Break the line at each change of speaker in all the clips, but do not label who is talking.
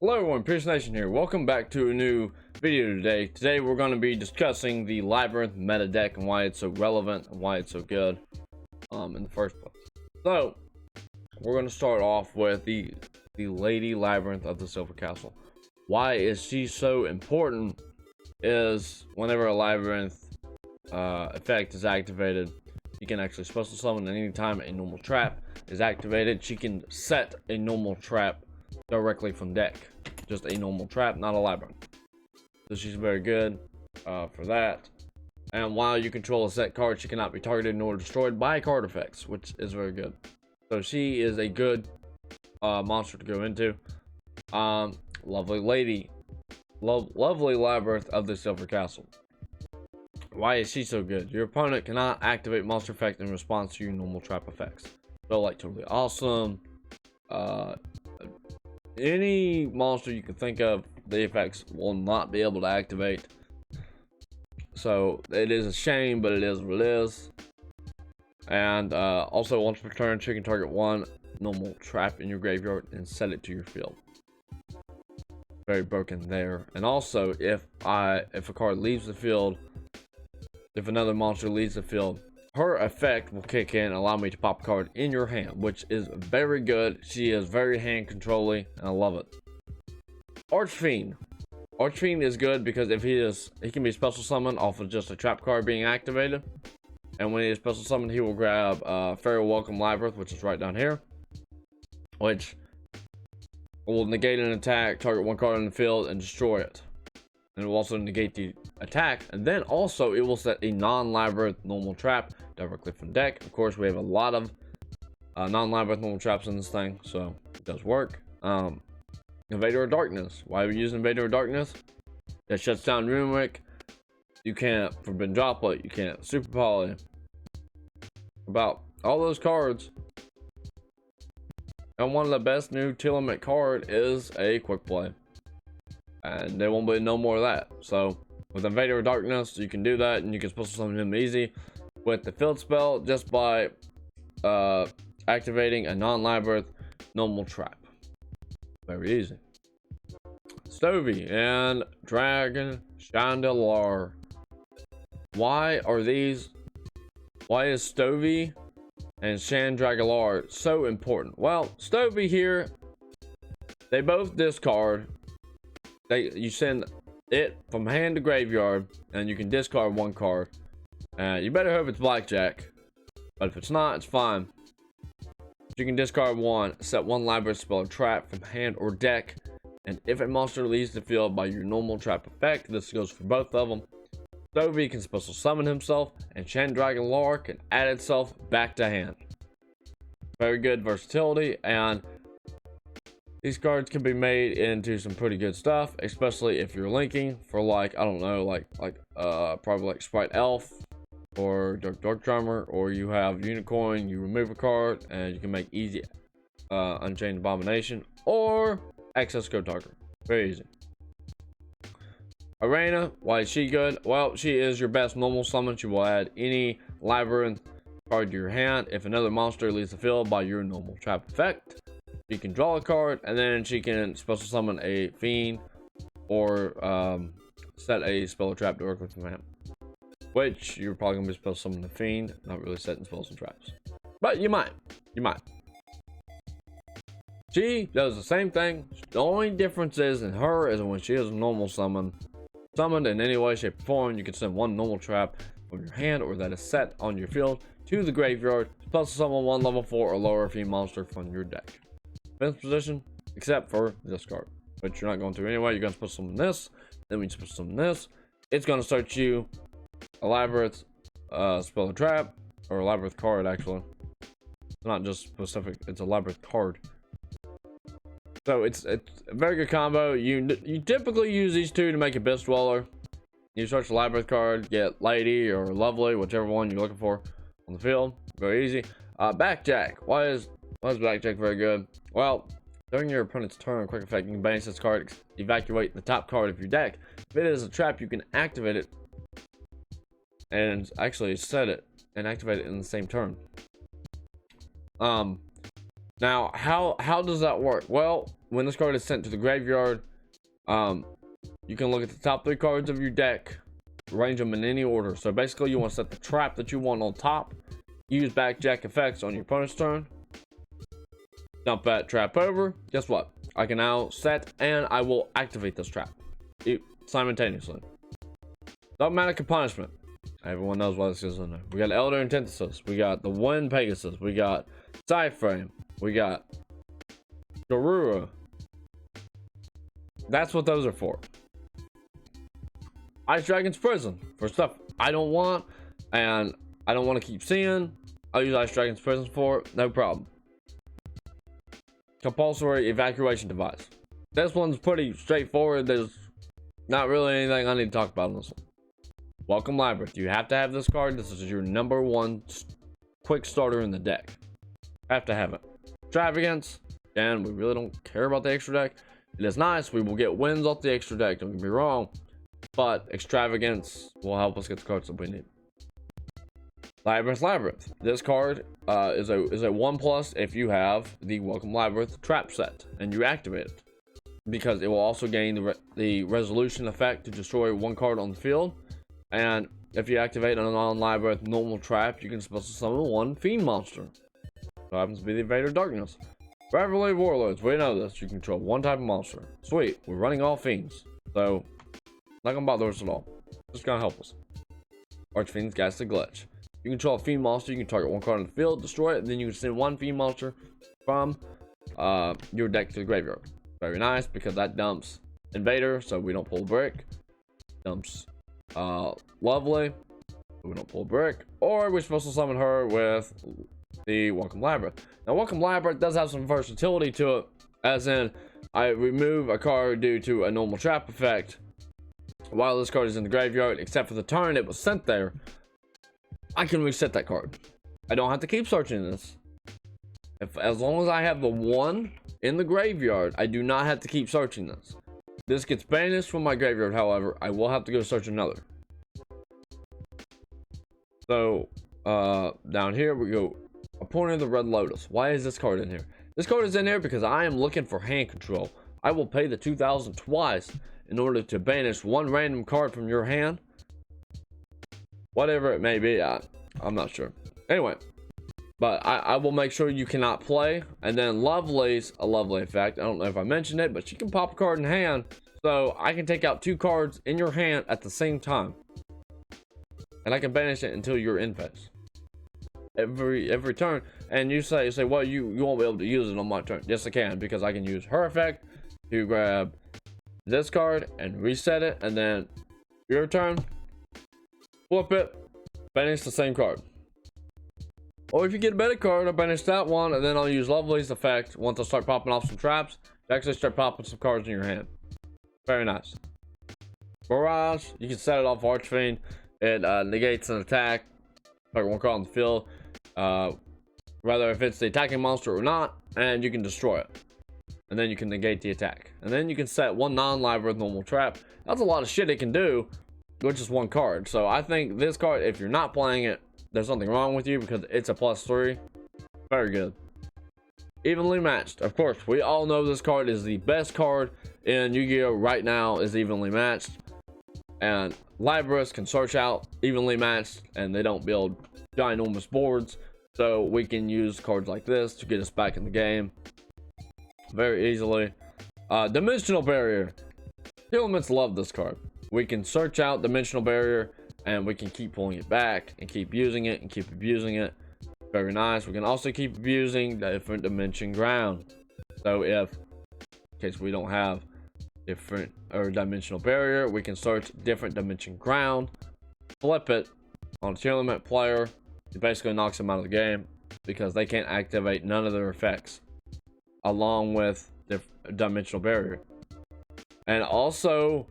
Hello everyone, Pierce Nation here. Welcome back to a new video today. Today we're going to be discussing the Labrynth meta deck and why it's so relevant and why it's so good in the first place. So, we're going to start off with the Lady Labrynth of the Silver Castle. Why is she so important is whenever a Labrynth effect is activated, you can actually special summon, and anytime a normal trap is activated, she can set a normal trap directly from deck. Just a normal trap, not a Labrynth. So she's very good for that. And while you control a set card, she cannot be targeted nor destroyed by card effects, which is very good. So she is a good monster to go into. Lovely lady. Lovely Labrynth of the Silver Castle. Why is she so good? Your opponent cannot activate monster effect in response to your normal trap effects. So like Totally Awesome, any monster you can think of, the effects will not be able to activate. So it is a shame, but it is what it is. And also once per turn, she can target one normal trap in your graveyard and set it to your field. Very broken there. And also if a card leaves the field, if another monster leaves the field, her effect will kick in and allow me to pop a card in your hand, which is very good. She is very hand controlling, and I love it. Archfiend. Archfiend is good because if he can be special summoned off of just a trap card being activated. And when he is special summoned, he will grab Farewell Welcome Labrynth, which is right down here, which will negate an attack, target one card in the field, and destroy it. And it will also negate the attack, and then also it will set a non-Labrynth normal trap directly from deck. Of course, we have a lot of non-Labrynth normal traps in this thing, so it does work. Invader of Darkness. Why are we using Invader of Darkness? That shuts down Runewick. You can't Forbidden Droplet. You can't Super Poly. About all those cards. And one of the best new Telemate card is a Quick Play. And there won't be no more of that. So with Invader of Darkness, you can do that, and you can special summon him easy with the field spell just by activating a non-Labrynth normal trap. Very easy. Stovey and Dragon Chandelier. Why is Stovey and Chandelier so important? Well, Stovey here, they both discard. You send it from hand to graveyard, and you can discard one card. You better hope it's blackjack, but if it's not, it's fine. You can discard one, set one Labrynth spell or trap from hand or deck, and if a monster leaves the field by your normal trap effect, this goes for both of them, Stovey can special summon himself, and Chandelier can add itself back to hand. Very good versatility, and these cards can be made into some pretty good stuff, especially if you're linking for, like, I don't know, probably like Sprite Elf or Dark Drummer, or you have Unicorn, you remove a card and you can make easy Unchained Abomination or Access Code Target. Very easy. Arena, why is she good? Well, she is your best normal summon. She will add any Labrynth card to your hand if another monster leaves the field by your normal trap effect. You can draw a card, and then she can special summon a fiend or set a spell or trap directly from hand. Which you're probably gonna be special summoning the fiend, not really setting spells and traps. But you might. She does the same thing. The only difference is in her is when she is a normal summoned in any way, shape, or form, you can send one normal trap from your hand or that is set on your field to the graveyard, special summon one level 4 or lower fiend monster from your deck. Defense position, except for this card, but you're not going to anyway. You're going to put some in this, then we just put some in this. It's going to search you a Labrynth spell or trap, or a Labrynth card. Actually, it's not just specific, it's a Labrynth card. So it's a very good combo. You typically use these two to make a Abyss Dweller. You search a Labrynth card, get Lady or Lovely, whichever one you're looking for on the field. Very easy. Backjack. Why is Blackjack very good? Well, during your opponent's turn, quick effect, you can banish this card, evacuate the top card of your deck. If it is a trap, you can activate it and actually set it and activate it in the same turn. Now, how does that work? Well, when this card is sent to the graveyard, you can look at the top 3 cards of your deck, arrange them in any order. So basically, you want to set the trap that you want on top, use backjack effects on your opponent's turn, dump that trap over. Guess what? I can now set and I will activate this trap simultaneously. Dogmatic punishment. Everyone knows what this is in there. We got Elder Antithesis. We got the Wind Pegasus. We got Frame. We got Garura. That's what those are for. Ice Dragon's Prison for stuff I don't want and I don't want to keep seeing. I'll use Ice Dragon's Prison for it, no problem. Compulsory Evacuation Device. This one's pretty straightforward. There's not really anything I need to talk about on this one. Welcome Labrynth. You have to have this card. This is your #1 quick starter in the deck. Have to have it. Extravagance. And we really don't care about the extra deck. It is nice. We will get wins off the extra deck. Don't get me wrong. But Extravagance will help us get the cards that we need. Labrynth. This card is a 1+ if you have the Welcome Labrynth trap set and you activate it, because it will also gain the resolution effect to destroy 1 card on the field. And if you activate a non-Labrynth normal trap, you can special summon 1 fiend monster. So happens to be the Invader Darkness. Beverly Warlords, we know this. You control 1 type of monster. Sweet, we're running all fiends, so not gonna bother us at all. Just gonna help us. Archfiend's Ghastly Glitch. You control a fiend monster, you can target 1 card on the field, destroy it, and then you can send 1 fiend monster from your deck to the graveyard. Very nice, because that dumps Invader, so we don't pull a brick. Dumps Lovely, so we don't pull a brick. Or we're supposed to summon her with the Welcome Labrynth. Now, Welcome Labrynth does have some versatility to it, as in I remove a card due to a normal trap effect while this card is in the graveyard, except for the turn it was sent there. I can reset that card. I don't have to keep searching this. As long as I have the 1 in the graveyard, I do not have to keep searching this. This gets banished from my graveyard, however, I will have to go search another. So, down here we go. Opponent of the Red Lotus. Why is this card in here? This card is in here because I am looking for hand control. I will pay the 2,000 twice in order to banish 1 random card from your hand. Whatever it may be, I'm not sure. Anyway, but I will make sure you cannot play. And then Lovely's a lovely effect. I don't know if I mentioned it, but she can pop a card in hand. So I can take out 2 cards in your hand at the same time. And I can banish it until you're in phase. Every turn. And you say, well, you won't be able to use it on my turn. Yes, I can, because I can use her effect to grab this card and reset it. And then your turn, flip it, banish the same card. Or if you get a better card, I'll banish that one, and then I'll use Lovely's effect once I start popping off some traps to actually start popping some cards in your hand. Very nice. Barrage, you can set it off Archfiend. It negates an attack. Like 1 card on the field. Whether if it's the attacking monster or not, and you can destroy it. And then you can negate the attack. And then you can set 1 non-Labrynth normal trap. That's a lot of shit it can do with just 1 card. So I think this card, if you're not playing it, there's something wrong with you, because it's a +3. Very good. Evenly matched. Of course, we all know this card is the best card in Yu-Gi-Oh! Right now, is evenly matched. And Labrynth can search out evenly matched, and they don't build ginormous boards. So we can use cards like this to get us back in the game very easily. Dimensional Barrier. The Elements love this card. We can search out Dimensional Barrier, and we can keep pulling it back and keep using it and keep abusing it. Very nice. We can also keep abusing different dimension ground. So if, in case we don't have different or dimensional barrier, we can search different dimension ground, flip it on a 2-element player. It basically knocks them out of the game because they can't activate none of their effects along with the dimensional barrier. And also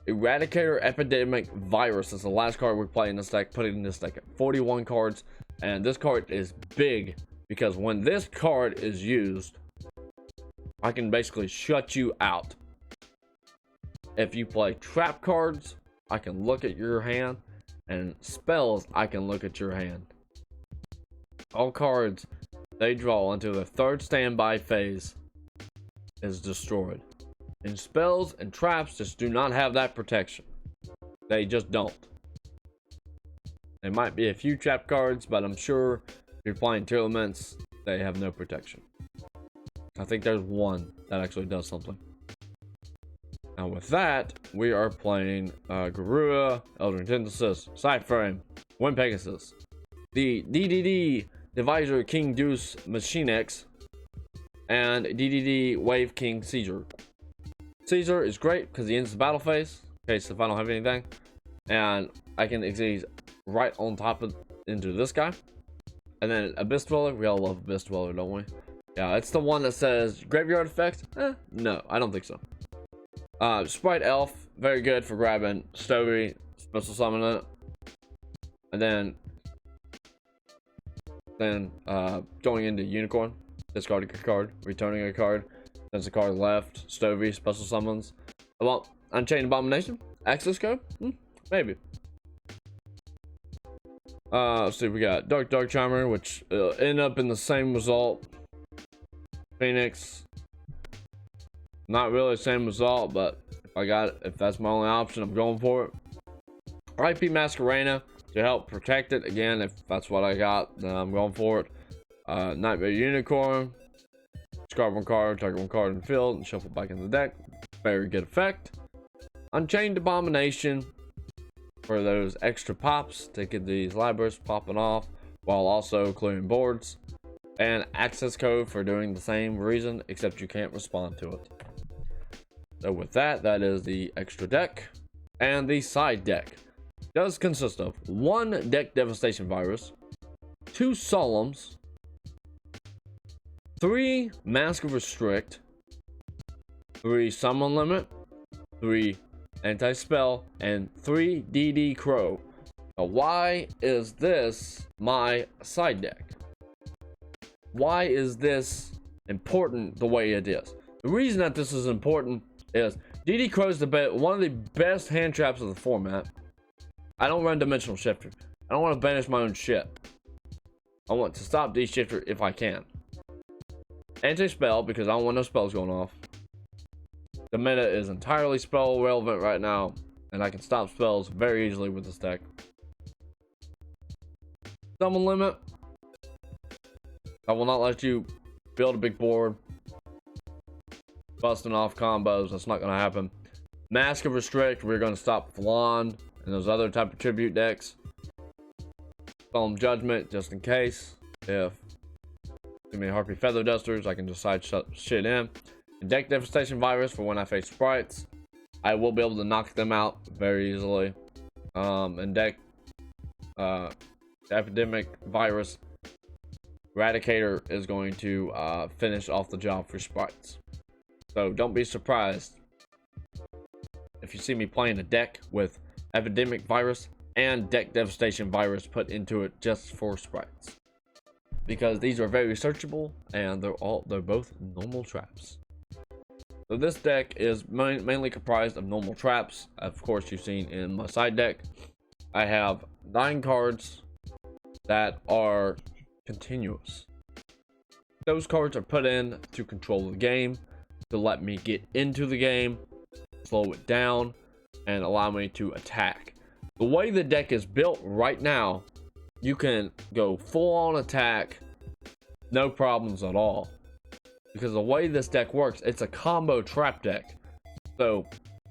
Eradicator Epidemic Virus is the last card we play in this deck. Put it in this deck at 41 cards, and this card is big because when this card is used, I can basically shut you out. If you play trap cards, I can look at your hand, and spells, I can look at your hand. All cards they draw until the third standby phase is destroyed. And spells and traps just do not have that protection. They just don't. There might be a few trap cards, but I'm sure if you're playing tier elements, they have no protection. I think there's one that actually does something. Now with that, we are playing Garura, Eldritch Synthesis, Cyframe, Wind Pegasus, the DDD Divisor King Deuce Machine X, and DDD Wave King Caesar. Caesar is great because he ends the battle phase, in case if I don't have anything, and I can exceed right on top of into this guy. And then Abyss Dweller, we all love Abyss Dweller, don't we? Yeah, it's the one that says graveyard effects. No, I don't think so. Sprite Elf, very good for grabbing Stovey, special summon it. And then going into Unicorn, discarding a card, returning a card. There's a card left, Stovey, special summons. Well, Unchained Abomination, access code, maybe. Let's see, we got Dark Charmer, which end up in the same result. Phoenix, not really the same result, but if that's my only option, I'm going for it. IP Masquerena to help protect it again. If that's what I got, then I'm going for it. Nightmare Unicorn, discard one card, target one card in the field, and shuffle back in the deck. Very good effect. Unchained Abomination for those extra pops to get these Labrynths popping off while also clearing boards. And access code for doing the same reason, except you can't respond to it. So with that, that is the extra deck. And the side deck does consist of 1 Deck Devastation Virus, 2 Solemns, 3 Mask of Restrict, 3 Summon Limit, 3 Anti-Spell, and 3 DD Crow. Now why is this my side deck? Why is this important the way it is? The reason that this is important is DD Crow is one of the best hand traps of the format. I don't run Dimensional Shifter. I don't want to banish my own shit. I want to stop D Shifter if I can. Anti-spell, because I don't want no spells going off. The meta is entirely spell relevant right now, and I can stop spells very easily with this deck. Summon Limit. I will not let you build a big board busting off combos. That's not going to happen. Mask of Restrict, we're going to stop Flan and those other type of tribute decks. Solemn Judgment, just in case. If too many Harpy Feather Dusters, I can decide shut shit in. And Deck Devastation Virus for when I face sprites. I will be able to knock them out very easily. And Deck Epidemic Virus Eradicator is going to finish off the job for sprites. So don't be surprised if you see me playing a deck with Epidemic Virus and Deck Devastation Virus put into it just for sprites, because these are very searchable and they're both normal traps. So this deck is mainly comprised of normal traps. Of course, you've seen in my side deck I have 9 cards that are continuous. Those cards are put in to control the game, to let me get into the game, slow it down, and allow me to attack. The way the deck is built right now, you can go full on attack, no problems at all. Because the way this deck works, it's a combo trap deck. So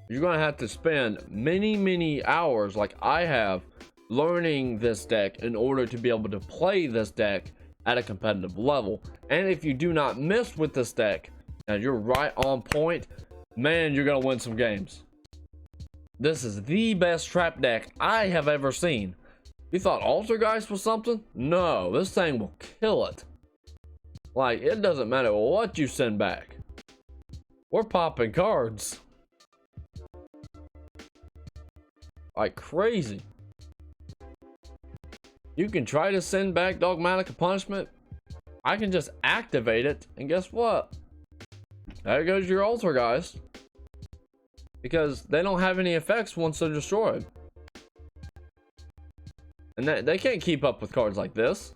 you're gonna have to spend many hours, like I have, learning this deck in order to be able to play this deck at a competitive level. And if you do not miss with this deck and you're right on point, man, you're gonna win some games. This is the best trap deck I have ever seen. You thought Altergeist was something? No, this thing will kill it. Like, it doesn't matter what you send back. We're popping cards like crazy. You can try to send back Dogmatic Punishment. I can just activate it, and guess what? There goes your Altergeist. Because they don't have any effects once they're destroyed. And they can't keep up with cards like this.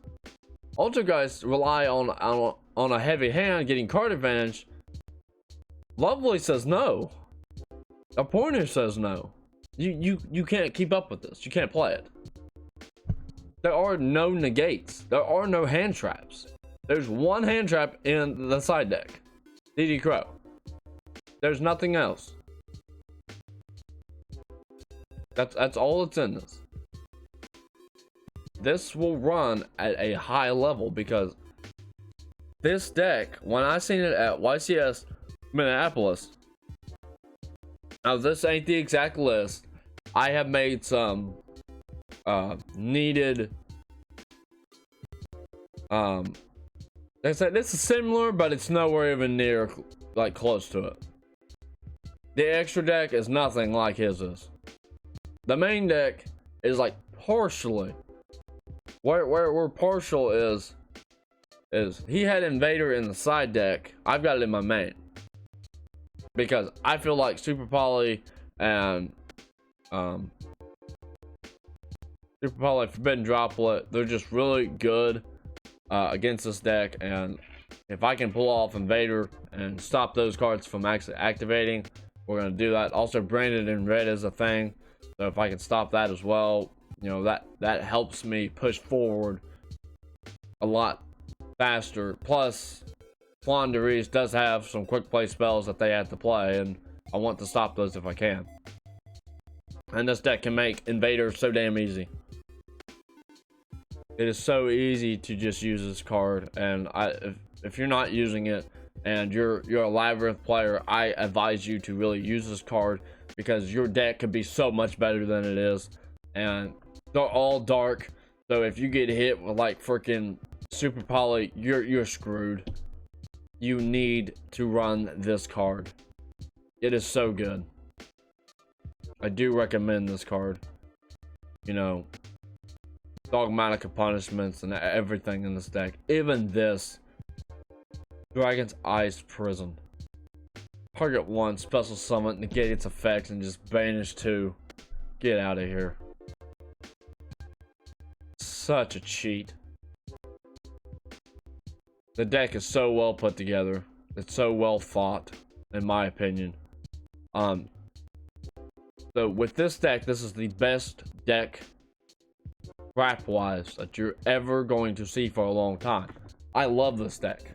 Altergeist rely on a heavy hand getting card advantage. Lovely says no. A pointer says no. You can't keep up with this. You can't play it. There are no negates. There are no hand traps. There's one hand trap in the side deck. DD Crow. There's nothing else. That's all that's in this. This will run at a high level because this deck, when I seen it at YCS Minneapolis, now this ain't the exact list. I have made some needed they said this is similar, but it's nowhere even near like close to it. The extra deck is nothing like his is. The main deck is like partially where partial is he had Invader in the side deck. I've got it in my main because I feel like Super Poly and Super Poly Forbidden Droplet, they're just really good against this deck, and if I can pull off Invader and stop those cards from actually activating, we're gonna do that. Also, Branded in Red is a thing, so if I can stop that as well, you know, that helps me push forward a lot faster. Plus, Flandreese does have some quick play spells that they have to play, and I want to stop those if I can. And this deck can make Invader so damn easy. It is so easy to just use this card, and if you're not using it and you're a Labrynth player, I advise you to really use this card because your deck could be so much better than it is, and they're all dark. So if you get hit with like freaking Super Poly, you're screwed. You need to run this card. It is so good. I do recommend this card. You know, Dogmatica punishments and everything in this deck. Even this Dragon's Ice Prison. Target 1, special summon, negate its effects, and just banish 2. Get out of here. Such a cheat. The deck is so well put together. It's so well thought, in my opinion. So with this deck, this is the best deck crap wise that you're ever going to see for a long time. I love this deck.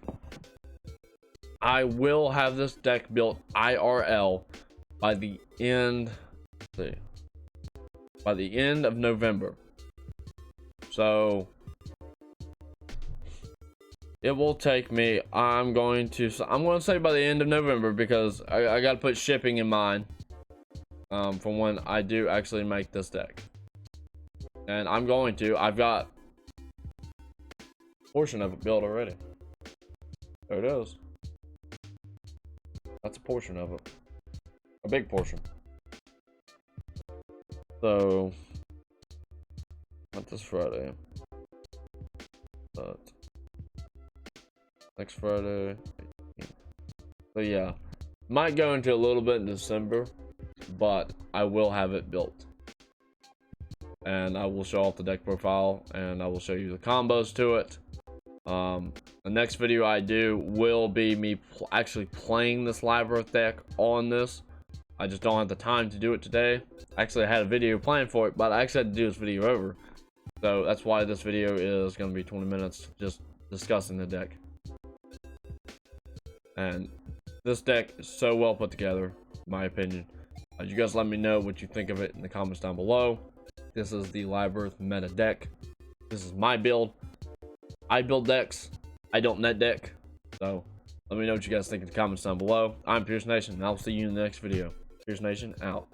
I will have this deck built IRL by the end of November. So it will take me, I'm going to say by the end of November, because I got to put shipping in mind from when I do actually make this deck. And I've got a portion of it built already. There it is. That's a portion of it. A big portion. So, not this Friday, but next Friday. So yeah, might go into a little bit in December, but I will have it built. And I will show off the deck profile, and I will show you the combos to it. The next video I do will be me actually playing this Labrynth deck on this. I just don't have the time to do it today. Actually, I had a video planned for it, but I actually had to do this video over. So that's why this video is going to be 20 minutes just discussing the deck. And this deck is so well put together, in my opinion. You guys let me know what you think of it in the comments down below. This is the Labrynth meta deck. This is my build. I build decks. I don't net deck. So let me know what you guys think in the comments down below. I'm Pierce Nation, and I'll see you in the next video. Pierce Nation out.